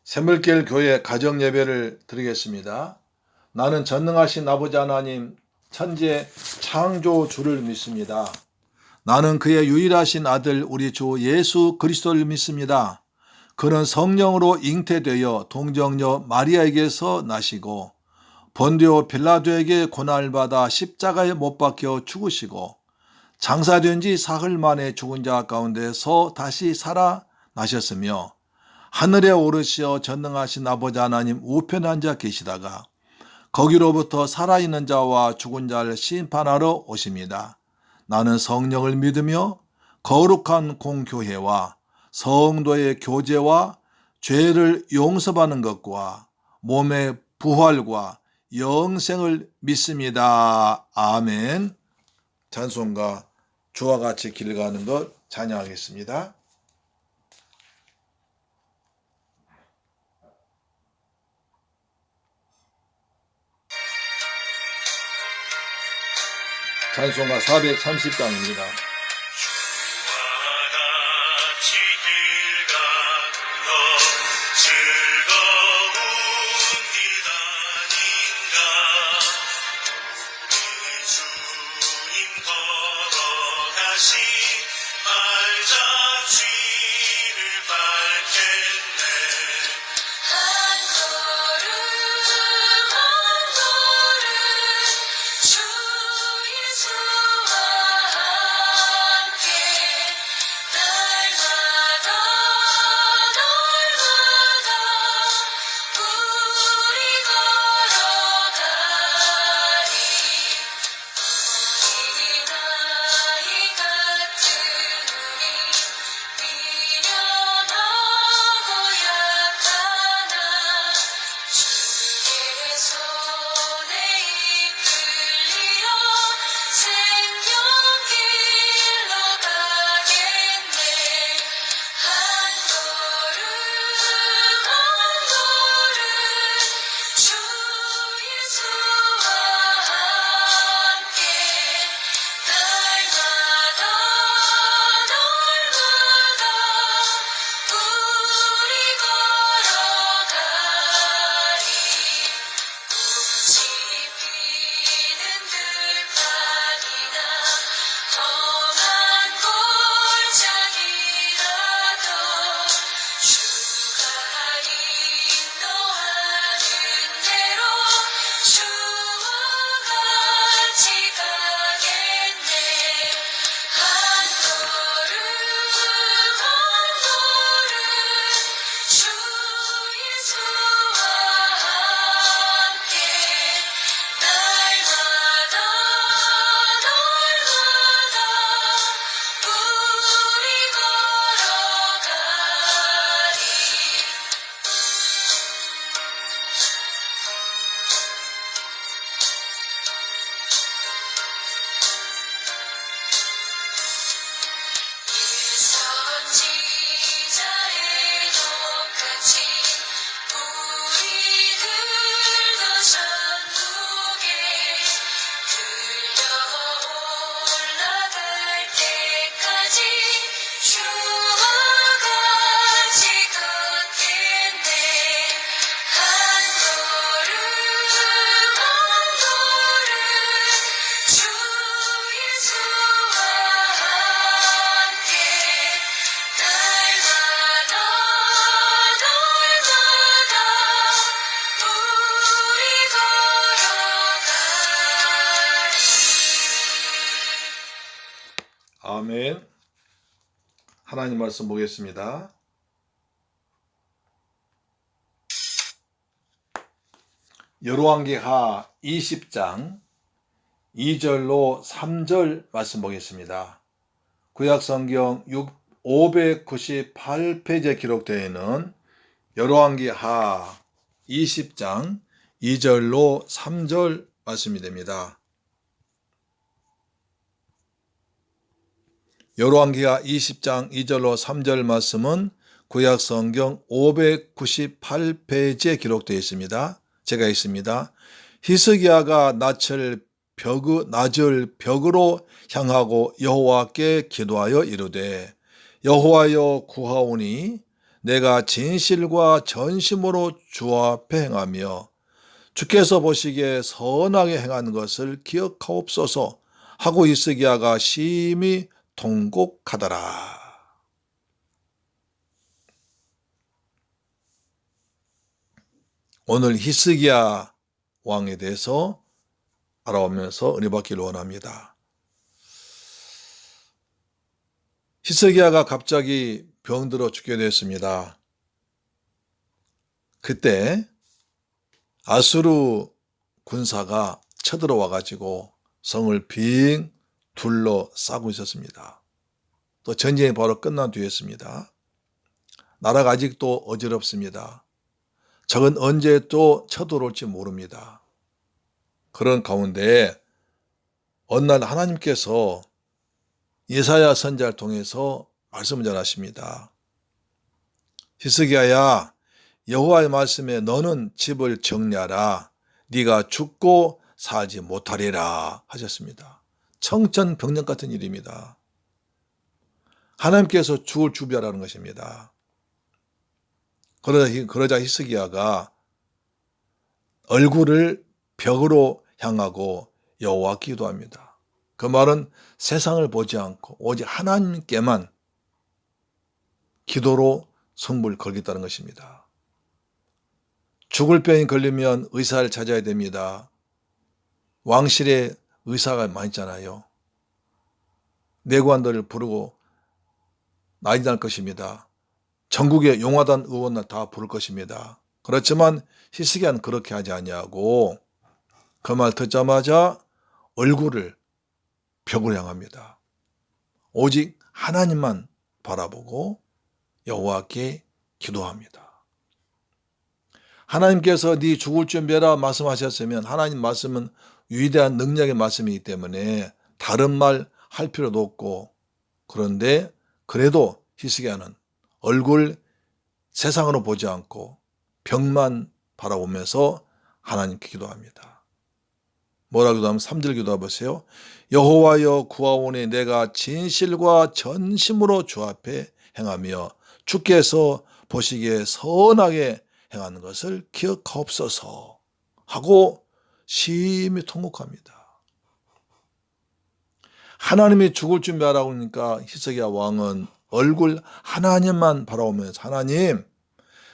새물길 교회 가정 예배를 드리겠습니다. 나는 전능하신 아버지 하나님 천지의 창조주를 믿습니다. 나는 그의 유일하신 아들 우리 주 예수 그리스도를 믿습니다. 그는 성령으로 잉태되어 동정녀 마리아에게서 나시고 본디오 빌라도에게 고난을 받아 십자가에 못 박혀 죽으시고 장사된 지 사흘 만에 죽은 자 가운데서 다시 살아나셨으며 하늘에 오르시어 전능하신 아버지 하나님 우편에 앉아 계시다가 거기로부터 살아있는 자와 죽은 자를 심판하러 오십니다. 나는 성령을 믿으며 거룩한 공교회와 성도의 교제와 죄를 용서받는 것과 몸의 부활과 영생을 믿습니다. 아멘. 찬송가 주와 같이 길 가는 것 찬양하겠습니다. 찬송가 430장입니다. 아멘. 하나님 말씀 보겠습니다. 열왕기하 20장 2절로 3절 말씀 보겠습니다. 구약성경 598페이지에 기록되어 있는 열왕기하 20장 2절로 3절 말씀이 됩니다. 열왕기하 20장 2절로 3절 말씀은 구약성경 598페이지에 기록되어 있습니다. 제가 읽습니다. 히스기야가 낮을 벽으로 향하고 여호와께 기도하여 이르되 여호와여 구하오니 내가 진실과 전심으로 주 앞에 행하며 주께서 보시기에 선하게 행한 것을 기억하옵소서 하고 히스기야가 심히 통곡하더라. 오늘 히스기야 왕에 대해서 알아오면서 은혜 받기를 원합니다. 히스기야가 갑자기 병들어 죽게 되었습니다. 그때 아수르 군사가 쳐들어와 가지고 성을 빙 둘러싸고 있었습니다. 또 전쟁이 바로 끝난 뒤였습니다. 나라가 아직도 어지럽습니다. 적은 언제 또 쳐들어올지 모릅니다. 그런 가운데 어느 날 하나님께서 예사야 선지자를 통해서 말씀을 전하십니다. 히스기야야, 여호와의 말씀에 너는 집을 정리하라. 네가 죽고 살지 못하리라 하셨습니다. 청천벽력 같은 일입니다. 하나님께서 죽을 준비하라는 것입니다. 그러자 히스기야가 얼굴을 벽으로 향하고 여호와 기도합니다. 그 말은 세상을 보지 않고 오직 하나님께만 기도로 승부를 걸겠다는 것입니다. 죽을 병이 걸리면 의사를 찾아야 됩니다. 왕실에 의사가 많잖아요. 내관들을 부르고 난리 날 것입니다. 전국의 용화단 의원을 다 부를 것입니다. 그렇지만 히스기야는 그렇게 하지 아니하고 그 말 듣자마자 얼굴을 벽으로 향합니다. 오직 하나님만 바라보고 여호와께 기도합니다. 하나님께서 네 죽을 준비해라 말씀하셨으면 하나님 말씀은 위대한 능력의 말씀이기 때문에 다른 말 할 필요도 없고, 그런데 그래도 히스기야는 얼굴 세상으로 보지 않고 벽만 바라보면서 하나님께 기도합니다. 뭐라 기도하면 3절 기도해 보세요. 여호와여 구하오니 내가 진실과 전심으로 주 앞에 행하며 주께서 보시기에 선하게 행하는 것을 기억하옵소서 하고 심히 통곡합니다. 하나님이 죽을 준비하라고 하니까 히스기야 왕은 얼굴 하나님만 바라보면서 하나님,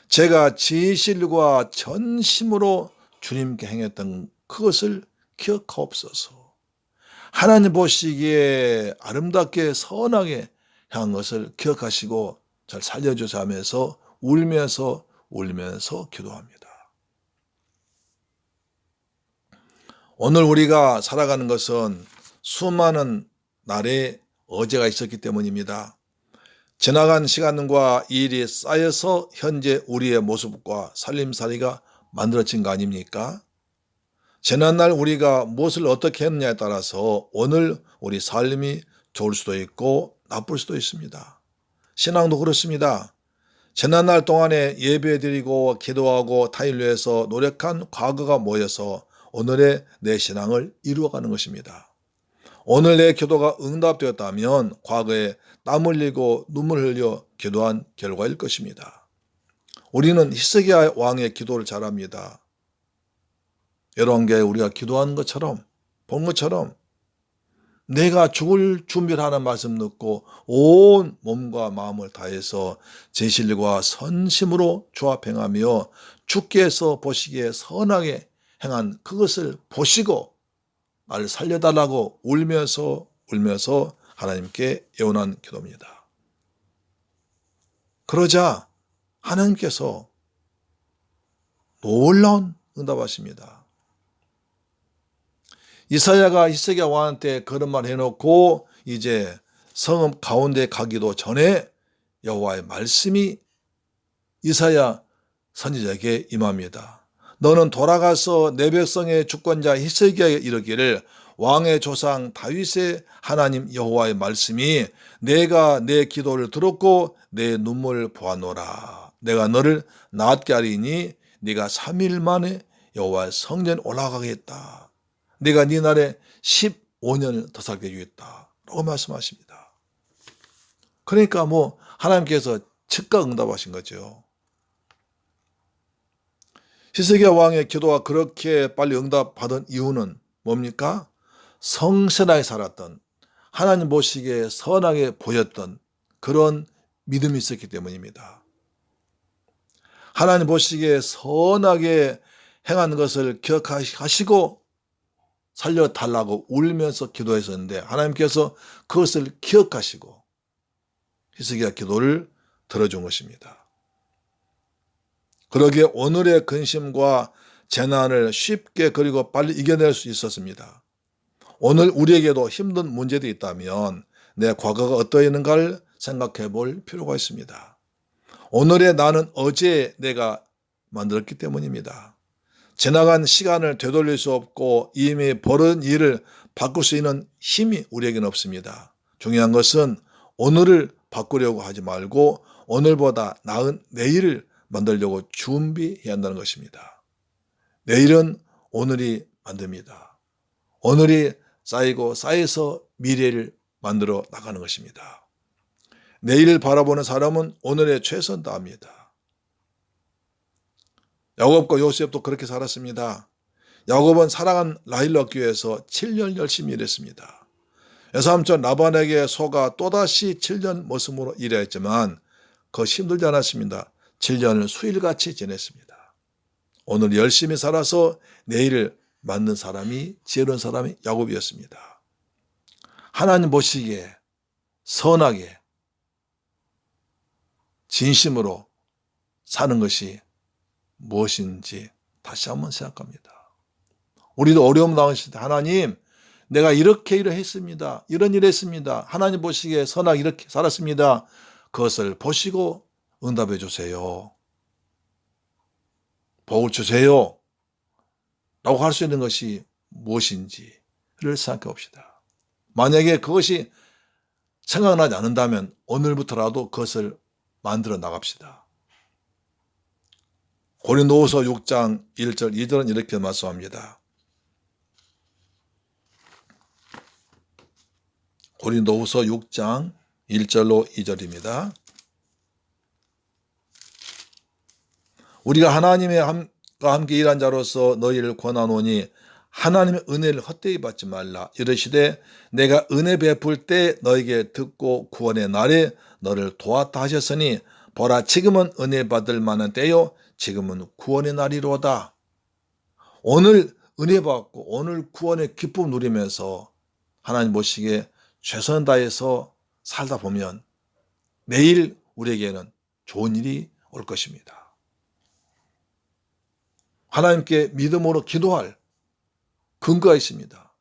제가 진실과 전심으로 주님께 행했던 그것을 기억하옵소서. 하나님 보시기에 아름답게 선하게 향한 것을 기억하시고 잘 살려주사 하면서 울면서 기도합니다. 오늘 우리가 살아가는 것은 수많은 날의 어제가 있었기 때문입니다. 지나간 시간과 일이 쌓여서 현재 우리의 모습과 살림살이가 만들어진 거 아닙니까? 지난날 우리가 무엇을 어떻게 했느냐에 따라서 오늘 우리 삶이 좋을 수도 있고 나쁠 수도 있습니다. 신앙도 그렇습니다. 지난날 동안에 예배드리고 기도하고 타인을 위해서 노력한 과거가 모여서 오늘의 내 신앙을 이루어가는 것입니다. 오늘 내 기도가 응답되었다면 과거에 땀 흘리고 눈물 흘려 기도한 결과일 것입니다. 우리는 히스기야 왕의 기도를 잘합니다. 열왕기에 우리가 기도하는 것처럼 본 것처럼 내가 죽을 준비를 하는 말씀 듣고 온 몸과 마음을 다해서 진실과 선심으로 주 앞에 행하며 주께서 보시기에 선하게 행한 그것을 보시고 나를 살려달라고 울면서 하나님께 애원한 기도입니다. 그러자 하나님께서 놀라운 응답하십니다. 이사야가 히스기야 왕한테 그런 말 해놓고 이제 성읍 가운데 가기도 전에 여호와의 말씀이 이사야 선지자에게 임합니다. 너는 돌아가서 내 백성의 주권자 히스기야에 이르기를 왕의 조상 다윗의 하나님 여호와의 말씀이 내가 내 기도를 들었고 내 눈물을 보았노라. 내가 너를 낫게 하리니 네가 3일 만에 여호와의 성전에 올라가겠다. 내가 네 날에 15년을 더 살게 해주겠다 라고 말씀하십니다. 그러니까 하나님께서 즉각 응답하신 거죠. 히스기야 왕의 기도가 그렇게 빨리 응답받은 이유는 뭡니까? 성실하게 살았던, 하나님 보시기에 선하게 보였던 그런 믿음이 있었기 때문입니다. 하나님 보시기에 선하게 행한 것을 기억하시고 살려달라고 울면서 기도했었는데 하나님께서 그것을 기억하시고 히스기야 기도를 들어준 것입니다. 그러기에 오늘의 근심과 재난을 쉽게 그리고 빨리 이겨낼 수 있었습니다. 오늘 우리에게도 힘든 문제도 있다면 내 과거가 어떠했는가를 생각해 볼 필요가 있습니다. 오늘의 나는 어제 내가 만들었기 때문입니다. 지나간 시간을 되돌릴 수 없고 이미 벌어진 일을 바꿀 수 있는 힘이 우리에게는 없습니다. 중요한 것은 오늘을 바꾸려고 하지 말고 오늘보다 나은 내일을 만들려고 준비해야 한다는 것입니다. 내일은 오늘이 만듭니다. 오늘이 쌓이고 쌓여서 미래를 만들어 나가는 것입니다. 내일을 바라보는 사람은 오늘에 최선 다합니다. 야곱과 요셉도 그렇게 살았습니다. 야곱은 사랑한 라헬을 얻기 위해서 7년 열심히 일했습니다. 외삼촌 라반에게 속아 또다시 7년 머슴으로 일했지만 그것이 힘들지 않았습니다. 7년을 수일같이 지냈습니다. 오늘 열심히 살아서 내일을 만든 사람이 지혜로운 사람이 야곱이었습니다. 하나님 보시기에 선하게 진심으로 사는 것이 무엇인지 다시 한번 생각합니다. 우리도 어려움 당했을 때 하나님 내가 이렇게 일을 했습니다. 이런 일을 했습니다. 하나님 보시기에 선하게 이렇게 살았습니다. 그것을 보시고 응답해 주세요. 복을 주세요. 라고 할 수 있는 것이 무엇인지를 생각해 봅시다. 만약에 그것이 생각나지 않는다면 오늘부터라도 그것을 만들어 나갑시다. 고린도후서 6장 1절 2절은 이렇게 말씀합니다. 고린도후서 6장 1절로 2절입니다. 우리가 하나님과 함께 일한 자로서 너희를 권하노니 하나님의 은혜를 헛되이 받지 말라. 이르시되 내가 은혜 베풀 때 너에게 듣고 구원의 날에 너를 도왔다 하셨으니 보라 지금은 은혜 받을 만한 때요 지금은 구원의 날이로다. 오늘 은혜 받고 오늘 구원의 기쁨 누리면서 하나님 보시기에 최선 다해서 살다 보면 내일 우리에게는 좋은 일이 올 것입니다. 하나님께 믿음으로 기도할 근거가 있습니다.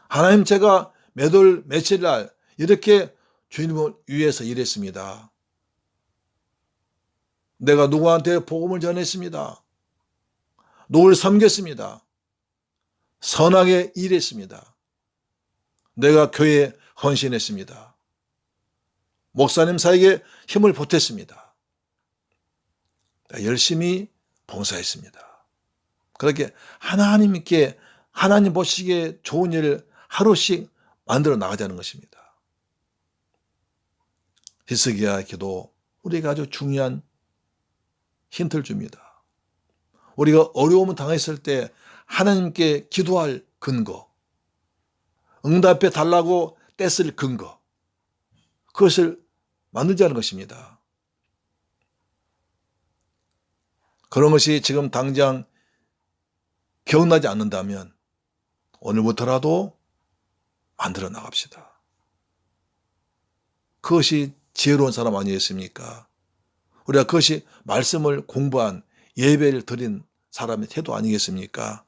하나님 제가 몇 월 며칠 날 이렇게 주님을 위해서 일했습니다. 내가 누구한테 복음을 전했습니다. 누구를 섬겼습니다. 선하게 일했습니다. 내가 교회에 헌신했습니다. 목사님 사에게 힘을 보탰습니다. 열심히 봉사했습니다. 그렇게 하나님께 하나님 보시기에 좋은 일을 하루씩 만들어 나가자는 것입니다. 히스기야 기도 우리가 아주 중요한 힌트를 줍니다. 우리가 어려움을 당했을 때 하나님께 기도할 근거, 응답해 달라고 떼쓸 근거, 그것을 만들자는 것입니다. 그런 것이 지금 당장 기억나지 않는다면 오늘부터라도 만들어 나갑시다. 그것이 지혜로운 사람 아니겠습니까? 우리가 그것이 말씀을 공부한 예배를 드린 사람의 태도 아니겠습니까?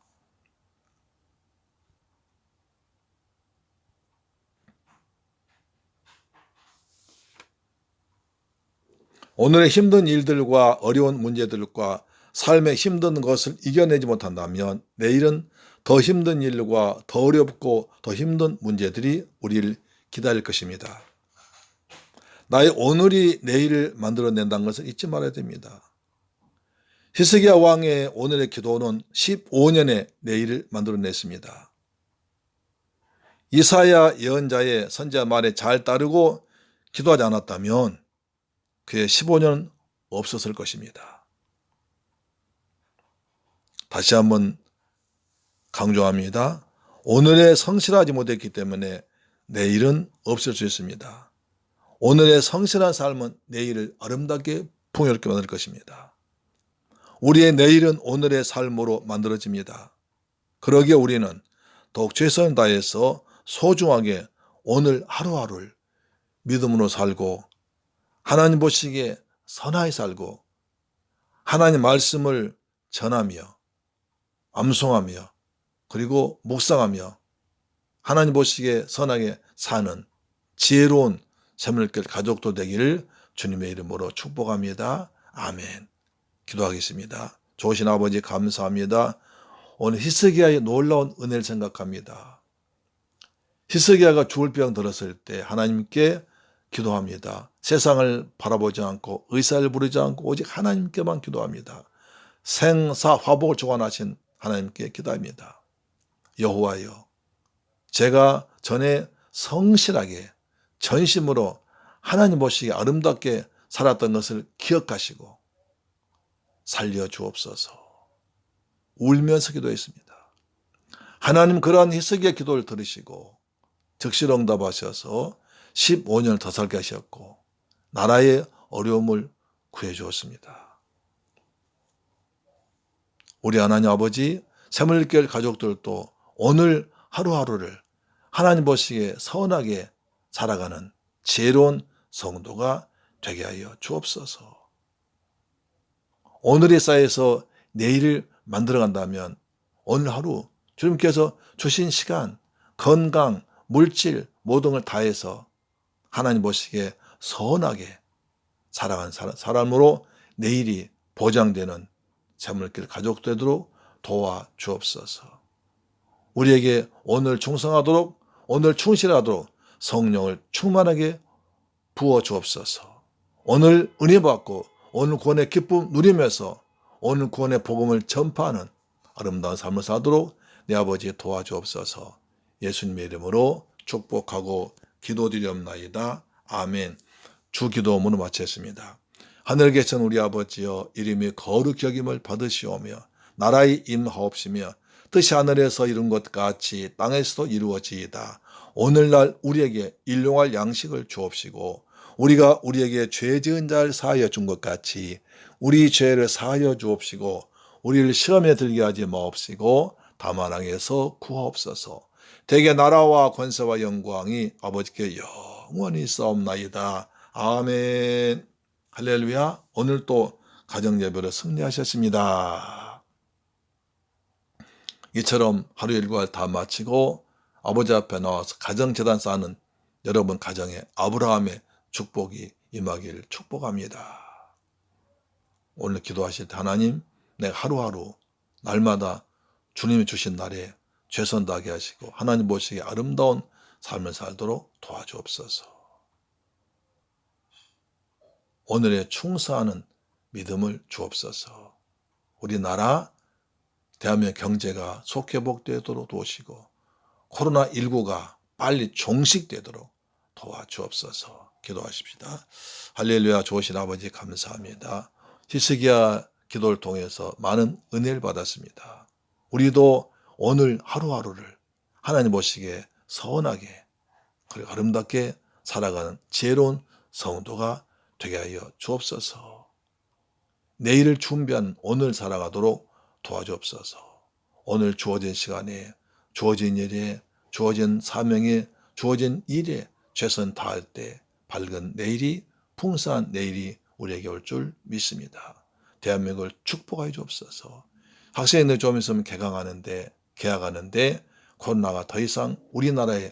오늘의 힘든 일들과 어려운 문제들과 삶의 힘든 것을 이겨내지 못한다면 내일은 더 힘든 일과 더 어렵고 더 힘든 문제들이 우리를 기다릴 것입니다. 나의 오늘이 내일을 만들어낸다는 것을 잊지 말아야 됩니다. 히스기야 왕의 오늘의 기도는 15년의 내일을 만들어냈습니다. 이사야 예언자의 선지자 말에 잘 따르고 기도하지 않았다면 그의 15년 없었을 것입니다. 다시 한번 강조합니다. 오늘에 성실하지 못했기 때문에 내일은 없을 수 있습니다. 오늘의 성실한 삶은 내일을 아름답게 풍요롭게 만들 것입니다. 우리의 내일은 오늘의 삶으로 만들어집니다. 그러기에 우리는 더욱 최선을 다해서 소중하게 오늘 하루하루를 믿음으로 살고 하나님 보시기에 선하게 살고 하나님 말씀을 전하며 암송하며 그리고 묵상하며 하나님 보시기에 선하게 사는 지혜로운 샘물길 가족도 되기를 주님의 이름으로 축복합니다. 아멘. 기도하겠습니다. 좋으신 아버지 감사합니다. 오늘 히스기야의 놀라운 은혜를 생각합니다. 히스기야가 죽을 병 들었을 때 하나님께 기도합니다. 세상을 바라보지 않고 의사를 부르지 않고 오직 하나님께만 기도합니다. 생사 화복을 주관하신 하나님께 기도합니다. 여호와여, 제가 전에 성실하게 전심으로 하나님 보시기에 아름답게 살았던 것을 기억하시고 살려주옵소서. 울면서 기도했습니다. 하나님 그러한 히스기야 기도를 들으시고 즉시 응답하셔서 15년을 더 살게 하셨고 나라의 어려움을 구해주었습니다. 우리 하나님 아버지 샘물길 가족들도 오늘 하루하루를 하나님 보시기에 선하게 살아가는 지혜로운 성도가 되게 하여 주옵소서. 오늘의 쌓여서 내일을 만들어간다면 오늘 하루 주님께서 주신 시간, 건강, 물질 모든 걸 다해서 하나님 보시기에 선하게 살아가는 사람으로 내일이 보장되는 샘물길 가족 되도록 도와주옵소서. 우리에게 오늘 충성하도록 오늘 충실하도록 성령을 충만하게 부어주옵소서. 오늘 은혜 받고 오늘 구원의 기쁨 누리면서 오늘 구원의 복음을 전파하는 아름다운 삶을 사도록 내 아버지 도와주옵소서. 예수님의 이름으로 축복하고 기도드리옵나이다. 아멘. 주기도 문을 마쳤습니다. 하늘에 계신 우리 아버지여, 이름이 거룩히 여김을 받으시오며 나라의 임하옵시며 뜻이 하늘에서 이룬 것 같이 땅에서도 이루어지이다. 오늘날 우리에게 일용할 양식을 주옵시고 우리가 우리에게 죄 지은 자를 사하여 준 것 같이 우리 죄를 사하여 주옵시고 우리를 시험에 들게 하지 마옵시고 다만 악에서 구하옵소서. 대개 나라와 권세와 영광이 아버지께 영원히 있사옵나이다. 아멘. 할렐루야. 오늘 또 가정예배로 승리하셨습니다. 이처럼 하루 일과를 다 마치고 아버지 앞에 나와서 가정재단 쌓는 여러분 가정에 아브라함의 축복이 임하기를 축복합니다. 오늘 기도하실 때 하나님, 내가 하루하루 날마다 주님이 주신 날에 최선 다하게 하시고 하나님 보시기에 아름다운 삶을 살도록 도와주옵소서. 오늘에 충성하는 믿음을 주옵소서. 우리나라 대한민국 경제가 속회복되도록 도우시고 코로나19가 빨리 종식되도록 도와주옵소서. 기도하십시다. 할렐루야. 좋으신 아버지 감사합니다. 히스기야 기도를 통해서 많은 은혜를 받았습니다. 우리도 오늘 하루하루를 하나님 보시기에 선하게 그리고 아름답게 살아가는 지혜로운 성도가 되게 하여 주옵소서. 내일을 준비한 오늘 살아가도록 도와주옵소서. 오늘 주어진 시간에 주어진 일에 주어진 사명에 주어진 일에 최선 다할 때 밝은 내일이 풍성한 내일이 우리에게 올 줄 믿습니다. 대한민국을 축복하여 주옵소서. 학생들 좀 있으면 개학하는데 코로나가 더 이상 우리나라에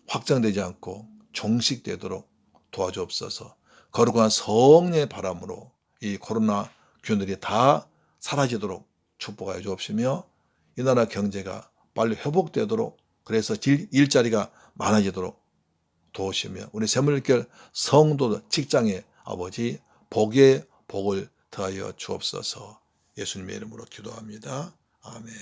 확장되지 않고 종식되도록 도와주옵소서. 거룩한 성령의 바람으로 이 코로나 균들이 다 사라지도록 축복하여 주옵시며 이 나라 경제가 빨리 회복되도록 그래서 일자리가 많아지도록 도우시며 우리 샘물길 성도들 직장의 아버지 복의 복을 더하여 주옵소서. 예수님의 이름으로 기도합니다. 아멘.